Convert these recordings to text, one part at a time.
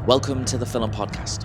Welcome to the Film Podcast.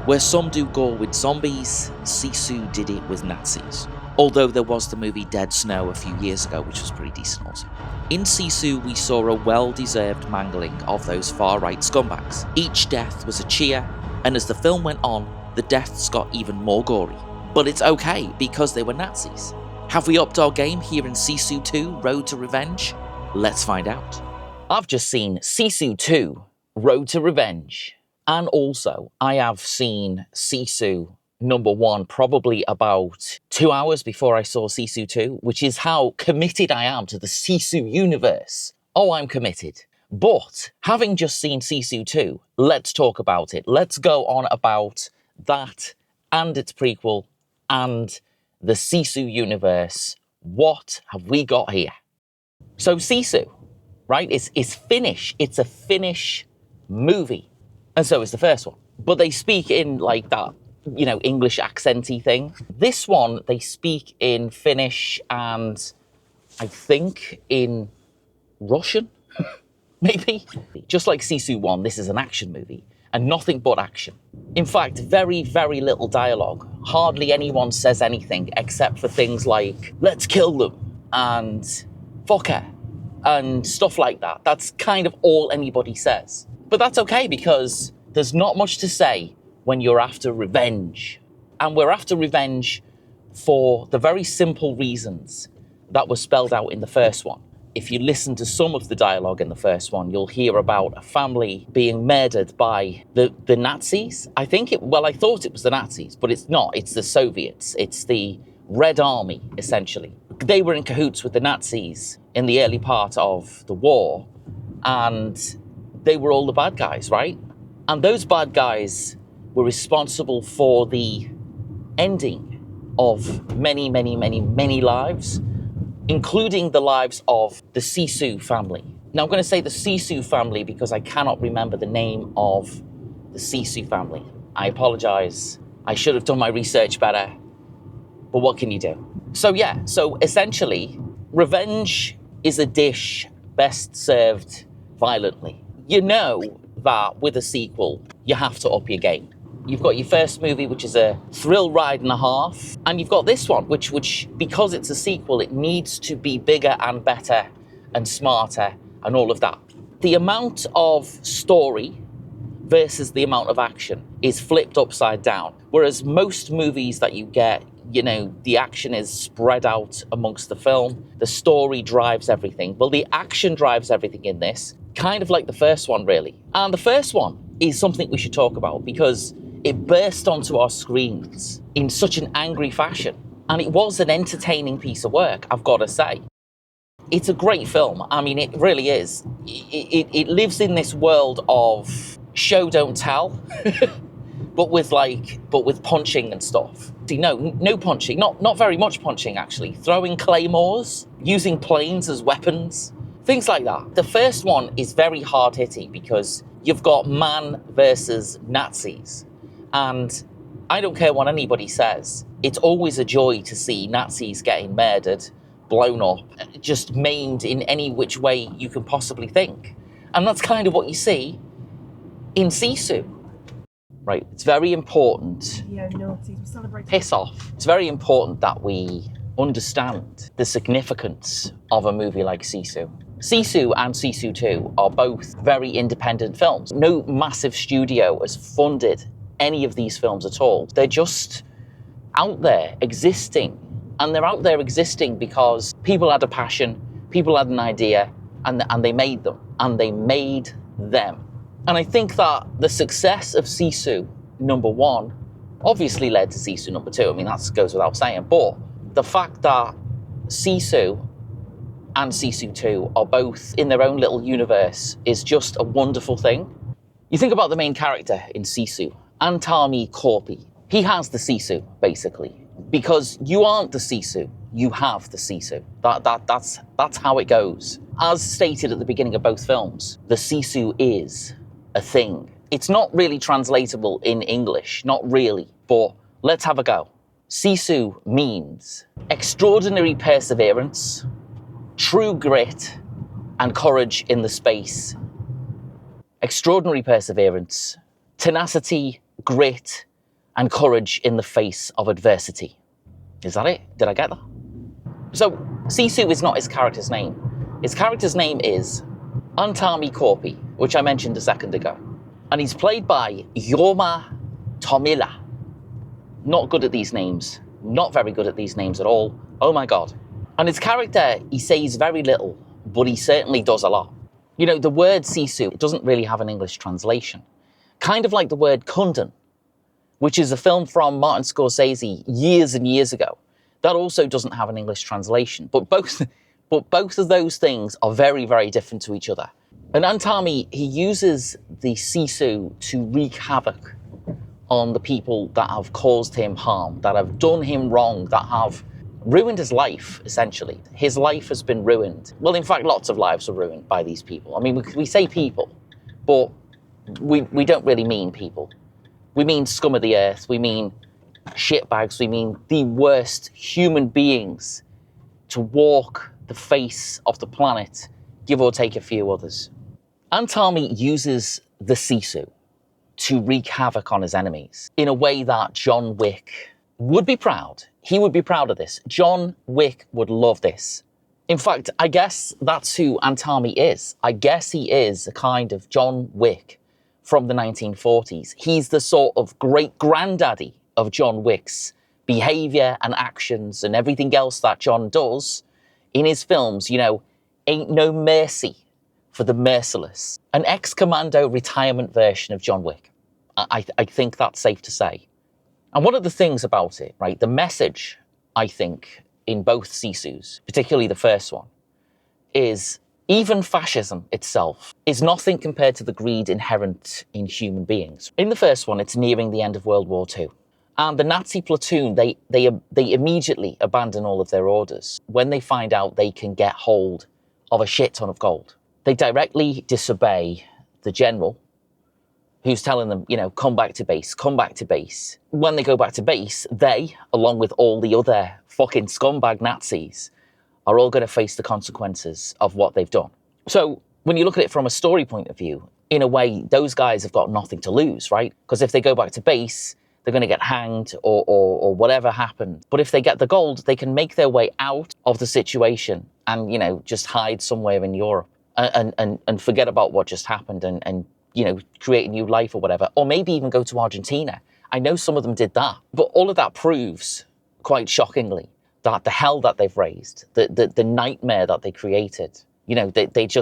Where some do gore with zombies, Sisu did it with Nazis. Although there was the movie Dead Snow a few years ago, which was pretty decent also. In Sisu, we saw a well-deserved mangling of those far-right scumbags. Each death was a cheer, and as the film went on, the deaths got even more gory. But it's okay, because they were Nazis. Have we upped our game here in Sisu 2, Road to Revenge? Let's find out. I've just seen Sisu 2, Road to Revenge. And also, I have seen Sisu number 1 probably about 2 hours before I saw Sisu 2, which is how committed I am to the Sisu universe. Oh, I'm committed. But having just seen Sisu 2, let's talk about it. Let's go on about that and its prequel and the Sisu universe. What have we got here? So Sisu, right, is Finnish. It's a Finnish movie. And so is the first one. But they speak in like that, English accenty thing. This one, they speak in Finnish and I think in Russian, maybe. Just like Sisu 1, this is an action movie and nothing but action. In fact, very, very little dialogue. Hardly anyone says anything except for things like, let's kill them and fuck her and stuff like that. That's kind of all anybody says. But that's okay because there's not much to say when you're after revenge. And we're after revenge for the very simple reasons that were spelled out in the first one. If you listen to some of the dialogue in the first one, you'll hear about a family being murdered by the Nazis. I thought it was the Nazis, but it's not. It's the Soviets. It's the Red Army, essentially. They were in cahoots with the Nazis in the early part of the war, and they were all the bad guys, right? And those bad guys were responsible for the ending of many, many, many, many lives, including the lives of the Sisu family. Now, I'm going to say the Sisu family because I cannot remember the name of the Sisu family. I apologize. I should have done my research better, but what can you do? So essentially, revenge is a dish best served violently. You know that with a sequel, you have to up your game. You've got your first movie, which is a thrill ride and a half, and you've got this one, which because it's a sequel, it needs to be bigger and better and smarter and all of that. The amount of story versus the amount of action is flipped upside down. Whereas most movies that you get, the action is spread out amongst the film. The story drives everything. Well, the action drives everything in this, kind of like the first one, really. And the first one is something we should talk about because it burst onto our screens in such an angry fashion. And it was an entertaining piece of work, I've got to say. It's a great film. I mean, it really is. It lives in this world of show, don't tell, but with punching and stuff. No punching, not very much punching, actually. Throwing claymores, using planes as weapons, things like that. The first one is very hard-hitting because you've got man versus Nazis. And I don't care what anybody says. It's always a joy to see Nazis getting murdered, blown up, just maimed in any which way you can possibly think. And that's kind of what you see in Sisu. Right, it's very important. Yeah, Nazis, we celebrate. Piss off. It's very important that we understand the significance of a movie like Sisu. Sisu and Sisu 2 are both very independent films. No massive studio has funded any of these films at all. They're just out there existing. And they're out there existing because people had a passion, people had an idea, and they made them. And they made them. And I think that the success of Sisu number 1 obviously led to Sisu number 2. I mean, that goes without saying. But the fact that Sisu and Sisu 2 are both in their own little universe is just a wonderful thing. You think about the main character in Sisu, Antami Korpi. He has the Sisu, basically. Because you aren't the Sisu, you have the Sisu. That's how it goes. As stated at the beginning of both films, the Sisu is a thing. It's not really translatable in English, not really, but let's have a go. Sisu means extraordinary perseverance, true grit, and courage in the space. Extraordinary perseverance, tenacity, grit, and courage in the face of adversity. Is that it? Did I get that? So, Sisu is not his character's name. His character's name is Antami Korpi, which I mentioned a second ago. And he's played by Yorma Tomila. Not good at these names. Not very good at these names at all. Oh my God. And his character, he says very little, but he certainly does a lot. You know, the word Sisu, it doesn't really have an English translation. Kind of like the word Kundan, which is a film from Martin Scorsese years and years ago. That also doesn't have an English translation. But both of those things are very, very different to each other. And Antami, he uses the Sisu to wreak havoc on the people that have caused him harm, that have done him wrong, that have ruined his life, essentially. His life has been ruined. Well, in fact, lots of lives are ruined by these people. I mean, we say people, but we don't really mean people. We mean scum of the earth. We mean shitbags. We mean the worst human beings to walk the face of the planet, give or take a few others. Antami uses the Sisu to wreak havoc on his enemies in a way that John Wick would be proud. He would be proud of this. John Wick would love this. In fact, I guess that's who Antami is. I guess he is a kind of John Wick from the 1940s. He's the sort of great-granddaddy of John Wick's behavior and actions and everything else that John does in his films. You know, ain't no mercy for the merciless. An ex-commando retirement version of John Wick. I think that's safe to say. And one of the things about it, right, the message, I think, in both Sisus, particularly the first one, is even fascism itself is nothing compared to the greed inherent in human beings. In the first one, it's nearing the end of World War II. And the Nazi platoon, they immediately abandon all of their orders when they find out they can get hold of a shit ton of gold. They directly disobey the general, who's telling them, you know, come back to base, come back to base. When they go back to base, they, along with all the other fucking scumbag Nazis, are all going to face the consequences of what they've done. So when you look at it from a story point of view, in a way, those guys have got nothing to lose, right? Because if they go back to base, they're going to get hanged or whatever happened. But if they get the gold, they can make their way out of the situation and, you know, just hide somewhere in Europe and forget about what just happened and you know, create a new life or whatever, or maybe even go to Argentina. I know some of them did that, but all of that proves, quite shockingly, that the hell that they've raised, the nightmare that they created, you know, it's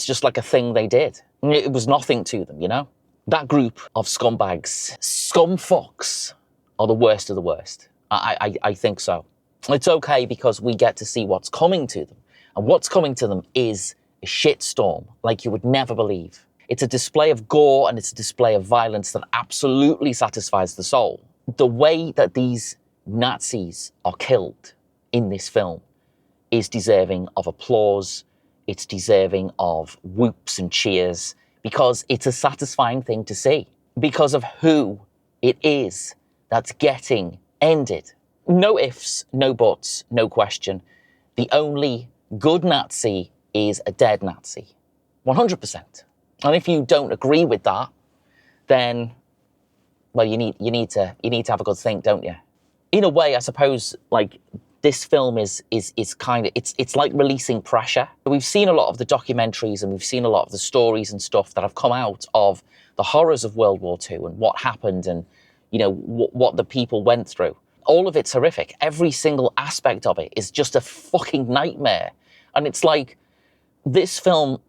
just like a thing they did. It was nothing to them, you know? That group of scumbags, scumfucks, are the worst of the worst. I think so. It's okay because we get to see what's coming to them. And what's coming to them is a shitstorm like you would never believe. It's a display of gore and it's a display of violence that absolutely satisfies the soul. The way that these Nazis are killed in this film is deserving of applause. It's deserving of whoops and cheers because it's a satisfying thing to see because of who it is that's getting ended. No ifs, no buts, no question. The only good Nazi is a dead Nazi. 100%. And if you don't agree with that, then, well, you need to have a good think, don't you? In a way, I suppose, like, this film is kind of, it's like releasing pressure. We've seen a lot of the documentaries and we've seen a lot of the stories and stuff that have come out of the horrors of World War II and what happened and, you know, what the people went through. All of it's horrific. Every single aspect of it is just a fucking nightmare. And it's like, this film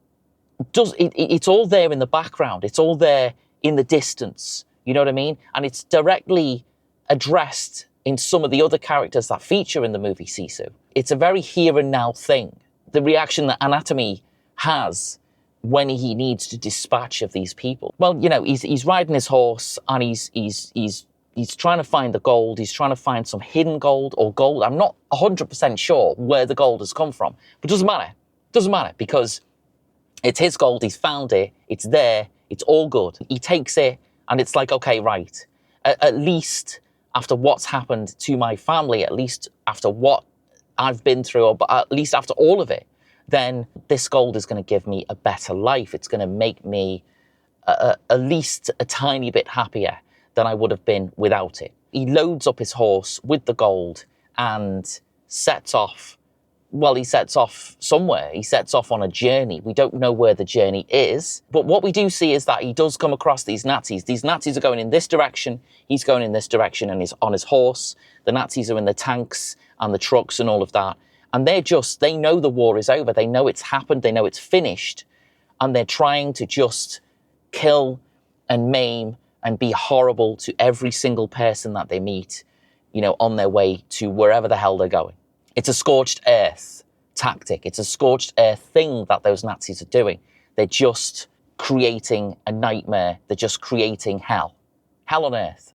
it's all there in the background. It's all there in the distance. You know what I mean? And it's directly addressed in some of the other characters that feature in the movie Sisu. It's a very here and now thing. The reaction that Anatomy has when he needs to dispatch of these people. Well, you know, he's riding his horse and he's trying to find the gold. He's trying to find some hidden gold or gold. I'm not 100% sure where the gold has come from, but it doesn't matter. Doesn't matter because it's his gold, he's found it, it's there, it's all good. He takes it and it's like, okay, right, at least after what's happened to my family, at least after what I've been through, or at least after all of it, then this gold is going to give me a better life. It's going to make me at least a tiny bit happier than I would have been without it. He loads up his horse with the gold and sets off. Well, he sets off somewhere. He sets off on a journey. We don't know where the journey is. But what we do see is that he does come across these Nazis. These Nazis are going in this direction. He's going in this direction and he's on his horse. The Nazis are in the tanks and the trucks and all of that. And they know the war is over. They know it's happened. They know it's finished. And they're trying to just kill and maim and be horrible to every single person that they meet, on their way to wherever the hell they're going. It's a scorched earth tactic. It's a scorched earth thing that those Nazis are doing. They're just creating a nightmare. They're just creating hell. Hell on earth.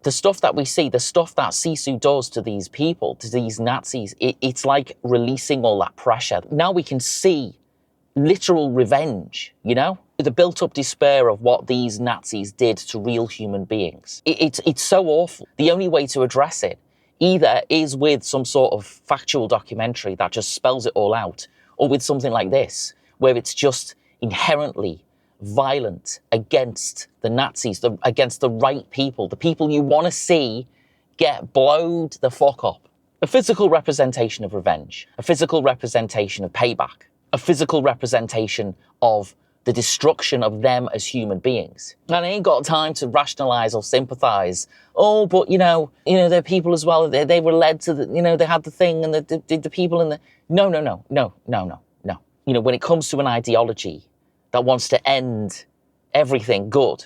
The stuff that we see, the stuff that Sisu does to these people, to these Nazis, it's like releasing all that pressure. Now we can see literal revenge, the built-up despair of what these Nazis did to real human beings. It's so awful. The only way to address it either is with some sort of factual documentary that just spells it all out, or with something like this, where it's just inherently violent against the Nazis, against the right people, the people you want to see get blowed the fuck up. A physical representation of revenge, a physical representation of payback, a physical representation of the destruction of them as human beings. And I ain't got time to rationalize or sympathize. Oh, but they're people as well. They were led to they had the thing and the people in the... No. When it comes to an ideology that wants to end everything good,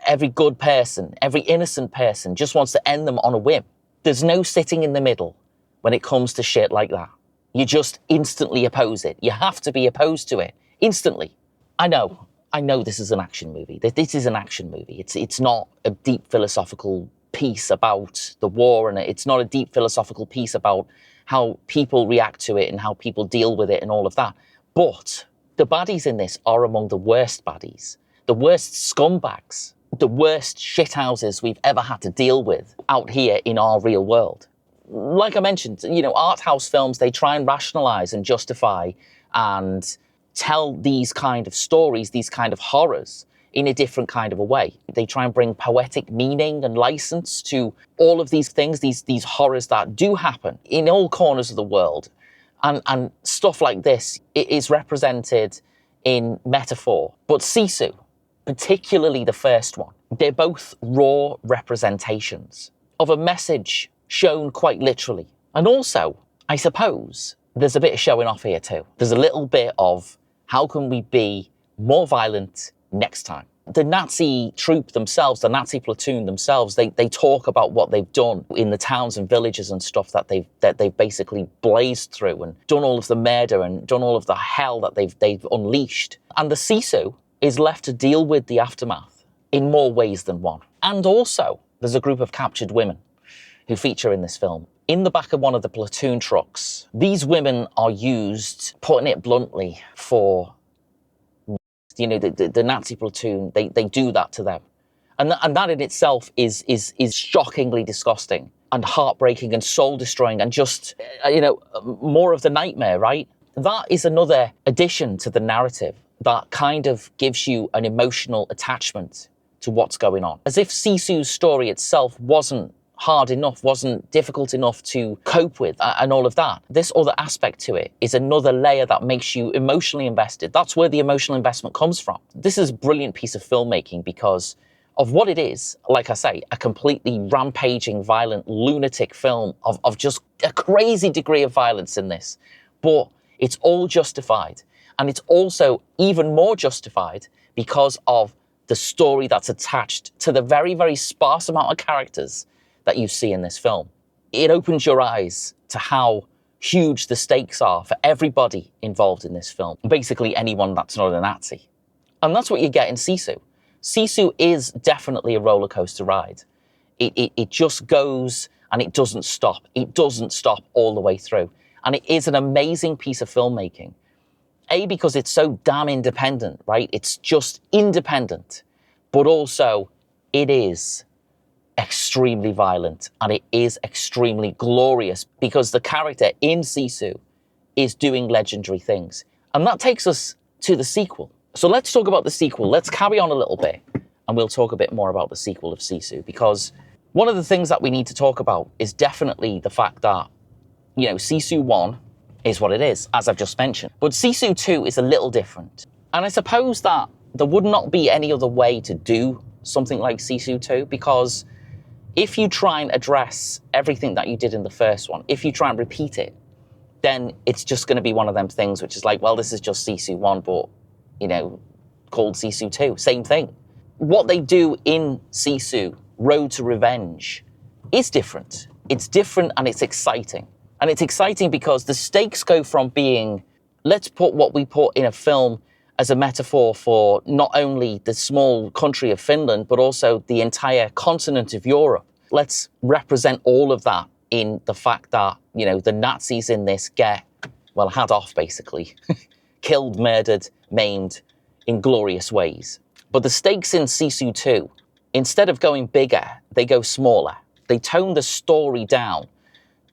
every good person, every innocent person just wants to end them on a whim. There's no sitting in the middle when it comes to shit like that. You just instantly oppose it. You have to be opposed to it instantly. I know this is an action movie. This is an action movie. It's not a deep philosophical piece about the war, and it's not a deep philosophical piece about how people react to it and how people deal with it and all of that. But the baddies in this are among the worst baddies, the worst scumbags, the worst shithouses we've ever had to deal with out here in our real world. Like I mentioned, Arthouse films, they try and rationalize and justify and tell these kind of stories, these kind of horrors in a different kind of a way. They try and bring poetic meaning and license to all of these things, these horrors that do happen in all corners of the world. And stuff like this, it is represented in metaphor. But Sisu, particularly the first one, they're both raw representations of a message shown quite literally. And also, I suppose, there's a bit of showing off here too. There's a little bit of how can we be more violent next time? The Nazi troop themselves, the Nazi platoon themselves, they talk about what they've done in the towns and villages and stuff that they've basically blazed through and done all of the murder and done all of the hell that they've unleashed. And the Sisu is left to deal with the aftermath in more ways than one. And also, there's a group of captured women who feature in this film. In the back of one of the platoon trucks, these women are used, putting it bluntly, for, the Nazi platoon, they do that to them. And that in itself is shockingly disgusting and heartbreaking and soul-destroying and just, more of the nightmare, right? That is another addition to the narrative that kind of gives you an emotional attachment to what's going on. As if Sisu's story itself wasn't hard enough, wasn't difficult enough to cope with and all of that. This other aspect to it is another layer that makes you emotionally invested. That's where the emotional investment comes from. This is a brilliant piece of filmmaking because of what it is, like I say, a completely rampaging, violent, lunatic film of just a crazy degree of violence in this. But it's all justified. And it's also even more justified because of the story that's attached to the very, very sparse amount of characters that you see in this film. It opens your eyes to how huge the stakes are for everybody involved in this film. Basically anyone that's not a Nazi. And that's what you get in Sisu. Sisu is definitely a roller coaster ride. It just goes and it doesn't stop. It doesn't stop all the way through. And it is an amazing piece of filmmaking. A, because it's so damn independent, right? It's just independent. But also, it is extremely violent and it is extremely glorious because the character in Sisu is doing legendary things. And that takes us to the sequel. So let's talk about the sequel. Let's carry on a little bit, and we'll talk a bit more about the sequel of Sisu, because one of the things that we need to talk about is definitely the fact that, Sisu 1 is what it is, as I've just mentioned. But Sisu 2 is a little different. And I suppose that there would not be any other way to do something like Sisu 2, because if you try and address everything that you did in the first one, if you try and repeat it, then it's just going to be one of them things which is like, well, this is just Sisu 1, but, called Sisu 2. Same thing. What they do in Sisu, Road to Revenge, is different. It's different and it's exciting. And it's exciting because the stakes go from being, let's put what we put in a film as a metaphor for not only the small country of Finland, but also the entire continent of Europe. Let's represent all of that in the fact that, the Nazis in this get, had off, basically. Killed, murdered, maimed in glorious ways. But the stakes in Sisu 2, instead of going bigger, they go smaller. They tone the story down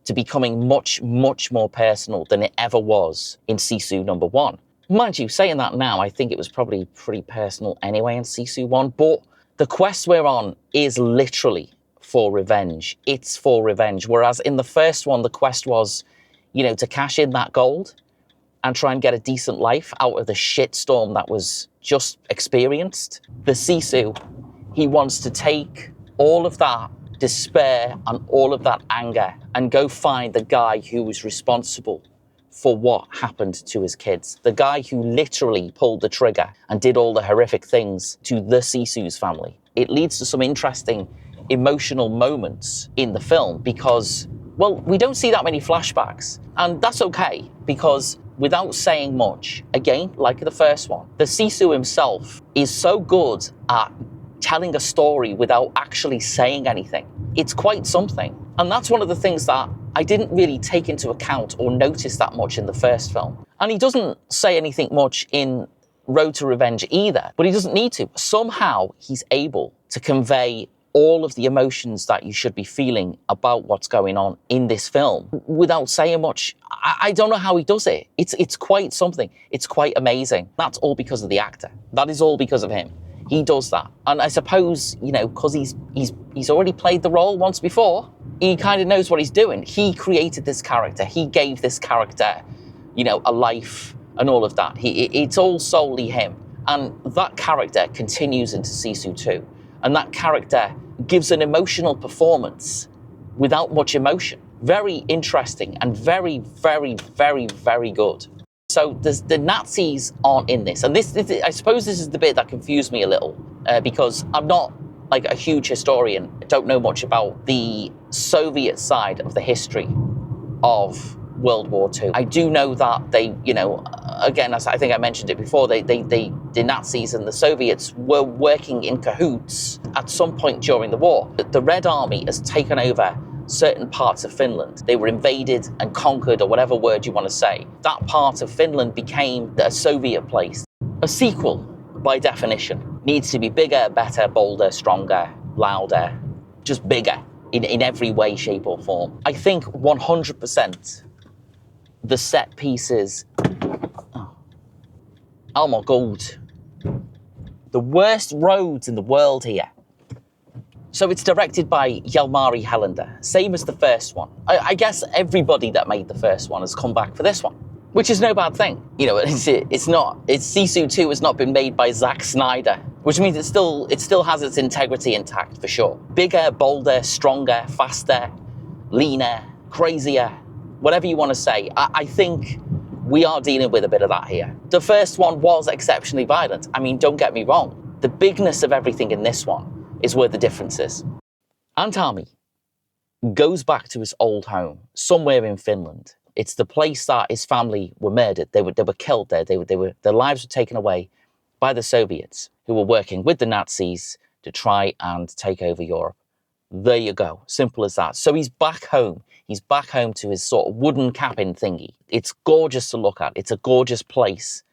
to becoming much, much more personal than it ever was in Sisu number 1. Mind you, saying that now, I think it was probably pretty personal anyway in Sisu 1, but the quest we're on is literally for revenge. It's for revenge. Whereas in the first one, the quest was, to cash in that gold and try and get a decent life out of the shitstorm that was just experienced. The Sisu, he wants to take all of that despair and all of that anger and go find the guy who was responsible for what happened to his kids. The guy who literally pulled the trigger and did all the horrific things to the Sisu's family. It leads to some interesting emotional moments in the film because, we don't see that many flashbacks. And that's okay, because without saying much, again, like the first one, the Sisu himself is so good at telling a story without actually saying anything. It's quite something. And that's one of the things that I didn't really take into account or notice that much in the first film. And he doesn't say anything much in Road to Revenge either, but he doesn't need to. Somehow he's able to convey all of the emotions that you should be feeling about what's going on in this film without saying much. I don't know how he does it. It's quite something. It's quite amazing. That's all because of the actor. That is all because of him. He does that. And I suppose, because he's already played the role once before, he kind of knows what he's doing. He created this character. He gave this character, a life and all of that. It's all solely him. And that character continues into Sisu 2. And that character gives an emotional performance without much emotion. Very interesting and very, very, very, very good. So the Nazis aren't in this. And this I suppose this is the bit that confused me a little because I'm not like a huge historian. I don't know much about the Soviet side of the history of World War II. I do know that they, again, as I think I mentioned it before, the Nazis and the Soviets were working in cahoots at some point during the war. The Red Army has taken over certain parts of Finland. They were invaded and conquered, or whatever word you want to say. That part of Finland became a Soviet place. A sequel, by definition, needs to be bigger, better, bolder, stronger, louder, just bigger in every way, shape or form. I think 100% the set pieces, oh my God, the worst roads in the world here. So it's directed by Jalmari Helander, same as the first one. I guess everybody that made the first one has come back for this one, which is no bad thing. Sisu 2 has not been made by Zack Snyder, which means it still has its integrity intact for sure. Bigger, bolder, stronger, faster, leaner, crazier, whatever you want to say. I think we are dealing with a bit of that here. The first one was exceptionally violent. I mean, don't get me wrong. The bigness of everything in this one is where the difference is. Antami goes back to his old home, somewhere in Finland. It's the place that his family were murdered. They were killed there. Their lives were taken away by the Soviets, who were working with the Nazis to try and take over Europe. There you go. Simple as that. So he's back home. He's back home to his sort of wooden cabin thingy. It's gorgeous to look at. It's a gorgeous place.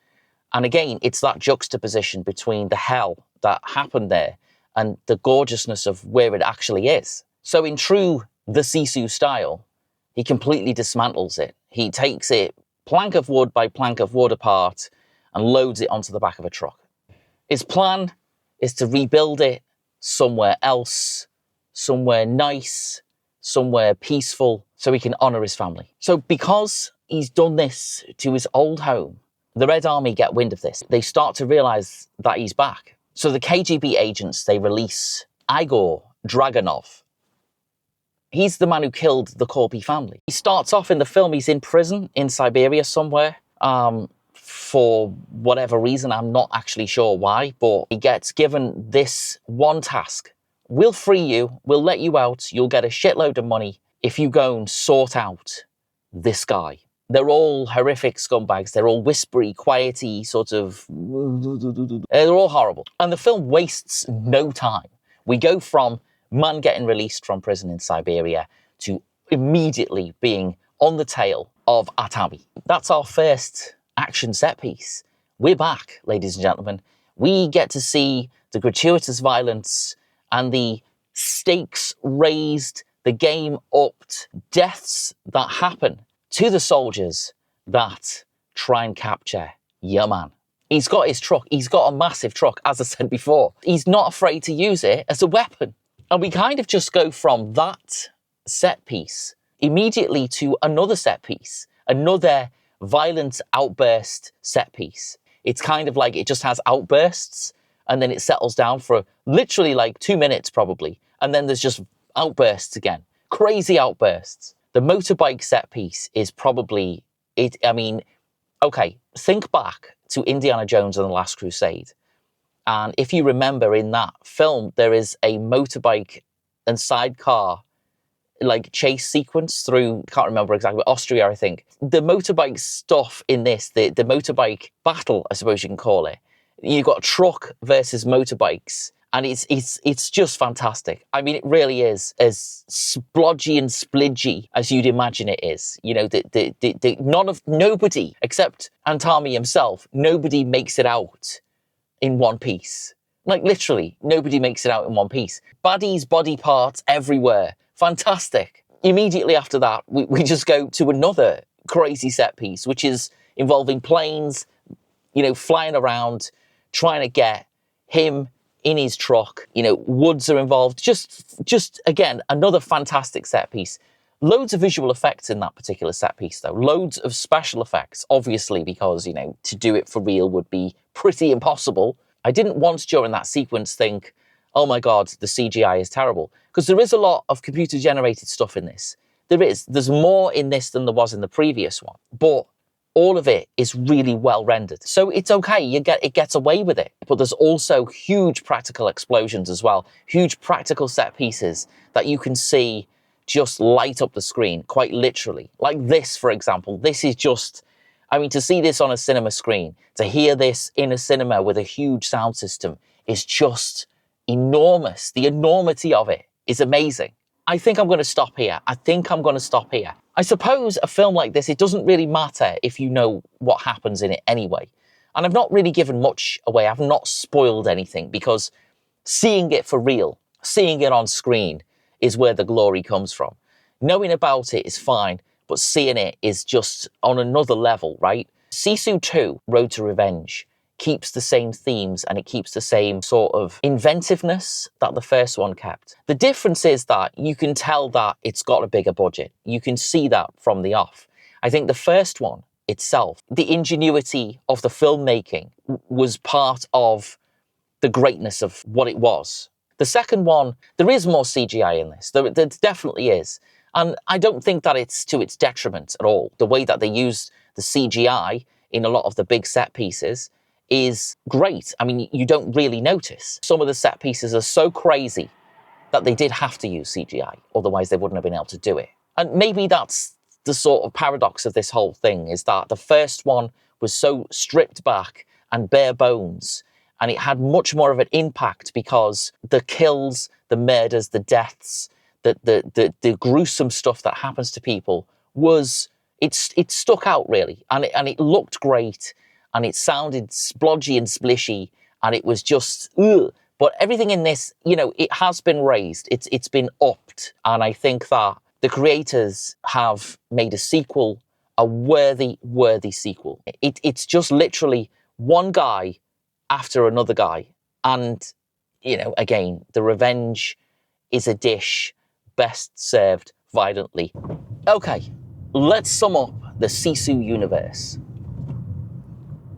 And again, it's that juxtaposition between the hell that happened there and the gorgeousness of where it actually is. So in true the Sisu style, he completely dismantles it. He takes it plank of wood by plank of wood apart and loads it onto the back of a truck. His plan is to rebuild it somewhere else, somewhere nice, somewhere peaceful, so he can honour his family. So because he's done this to his old home, the Red Army get wind of this. They start to realise that he's back. So the KGB agents, they release Igor Dragunov. He's the man who killed the Korpi family. He starts off in the film, he's in prison in Siberia somewhere, for whatever reason. I'm not actually sure why, but he gets given this one task. We'll free you, we'll let you out, you'll get a shitload of money if you go and sort out this guy. They're all horrific scumbags. They're all whispery, quiety, sort of... They're all horrible. And the film wastes no time. We go from man getting released from prison in Siberia to immediately being on the tail of Atami. That's our first action set piece. We're back, ladies and gentlemen. We get to see the gratuitous violence and the stakes raised, the game upped, deaths that happen to the soldiers that try and capture your man. He's got his truck. He's got a massive truck, as I said before. He's not afraid to use it as a weapon. And we kind of just go from that set piece immediately to another set piece, another violent outburst set piece. It's kind of like it just has outbursts and then it settles down for literally like 2 minutes probably. And then there's just outbursts again. Crazy outbursts. The motorbike set piece is probably it. I mean, okay, think back to Indiana Jones and the Last Crusade. And if you remember in that film, there is a motorbike and sidecar like chase sequence through, can't remember exactly, Austria, I think. The motorbike stuff in this, the motorbike battle, I suppose you can call it. You've got truck versus motorbikes. And it's just fantastic. I mean, it really is as splodgy and splidgy as you'd imagine it is. You know, nobody except Antami himself, nobody makes it out in one piece. Like literally, nobody makes it out in one piece. Baddies, body parts everywhere. Fantastic. Immediately after that, we just go to another crazy set piece, which is involving planes, you know, flying around, trying to get him in his truck. You know, woods are involved. Just again, another fantastic set piece. Loads of visual effects in that particular set piece, though. Loads of special effects, obviously, because, you know, to do it for real would be pretty impossible. I didn't once during that sequence think, oh my God, the CGI is terrible. Because there is a lot of computer-generated stuff in this. There is. There's more in this than there was in the previous one. But all of it is really well rendered. So it's okay, it gets away with it. But there's also huge practical explosions as well. Huge practical set pieces that you can see just light up the screen, quite literally. Like this, for example. This is just, I mean, to see this on a cinema screen, to hear this in a cinema with a huge sound system is just enormous. The enormity of it is amazing. I think I'm going to stop here. I suppose a film like this, it doesn't really matter if you know what happens in it anyway. And I've not really given much away. I've not spoiled anything because seeing it for real, seeing it on screen is where the glory comes from. Knowing about it is fine, but seeing it is just on another level, right? Sisu 2, Road to Revenge, keeps the same themes and it keeps the same sort of inventiveness that the first one kept. The difference is that you can tell that it's got a bigger budget. You can see that from the off. I think the first one itself, the ingenuity of the filmmaking was part of the greatness of what it was. The second one, there is more CGI in this. There definitely is. And I don't think that it's to its detriment at all. The way that they use the CGI in a lot of the big set pieces is great. I mean, you don't really notice. Some of the set pieces are so crazy that they did have to use CGI, otherwise they wouldn't have been able to do it. And maybe that's the sort of paradox of this whole thing, is that the first one was so stripped back and bare bones, and it had much more of an impact because the kills, the murders, the deaths, the gruesome stuff that happens to people was, it stuck out really, and it looked great, and it sounded splodgy and splishy, and it was just, ugh. But everything in this, you know, it has been raised, it's been upped, and I think that the creators have made a sequel, a worthy sequel. It's just literally one guy after another guy. And, again, the revenge is a dish best served violently. Okay, let's sum up the Sisu universe.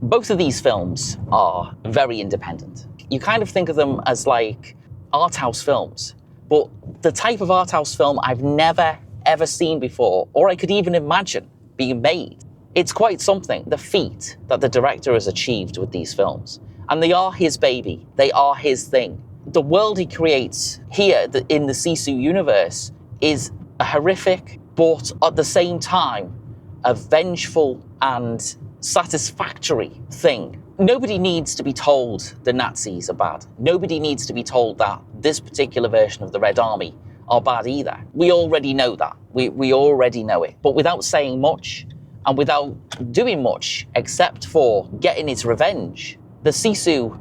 Both of these films are very independent. You kind of think of them as like Arthouse films, but the type of Arthouse film I've never, ever seen before, or I could even imagine being made. It's quite something, the feat that the director has achieved with these films. And they are his baby. They are his thing. The world he creates here in the Sisu universe is a horrific, but at the same time, a vengeful and satisfactory thing. Nobody needs to be told the Nazis are bad. Nobody needs to be told that this particular version of the Red Army are bad either. We already know that. We already know it. But without saying much, and without doing much except for getting his revenge, the Sisu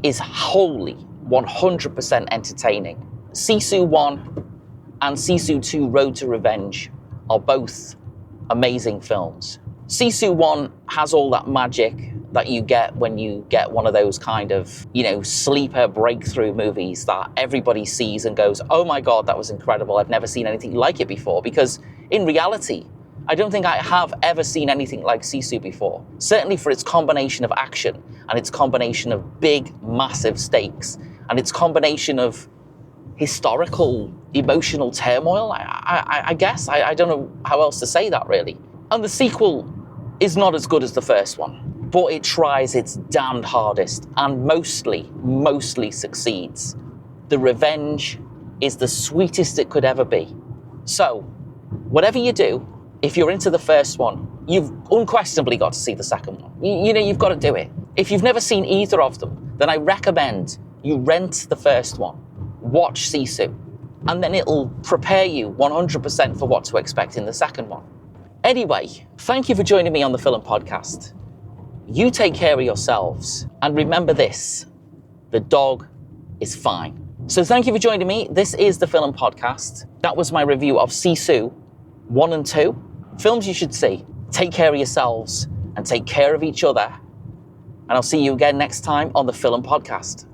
is wholly 100% entertaining. Sisu 1 and Sisu 2 Road to Revenge are both amazing films. Sisu 1 has all that magic that you get when you get one of those kind of, sleeper breakthrough movies that everybody sees and goes, oh my God, that was incredible. I've never seen anything like it before. Because in reality, I don't think I have ever seen anything like Sisu before. Certainly for its combination of action and its combination of big, massive stakes and its combination of historical, emotional turmoil, I guess. I don't know how else to say that, really. And the sequel is not as good as the first one, but it tries its damned hardest and mostly succeeds. The revenge is the sweetest it could ever be. So, whatever you do, if you're into the first one, you've unquestionably got to see the second one. You've got to do it. If you've never seen either of them, then I recommend you rent the first one, watch Sisu, and then it'll prepare you 100% for what to expect in the second one. Anyway, thank you for joining me on the Film Podcast. You take care of yourselves, and remember this, the dog is fine. So thank you for joining me. This is the Film Podcast. That was my review of Sisu 1 and 2. Films you should see. Take care of yourselves and take care of each other. And I'll see you again next time on the Film Podcast.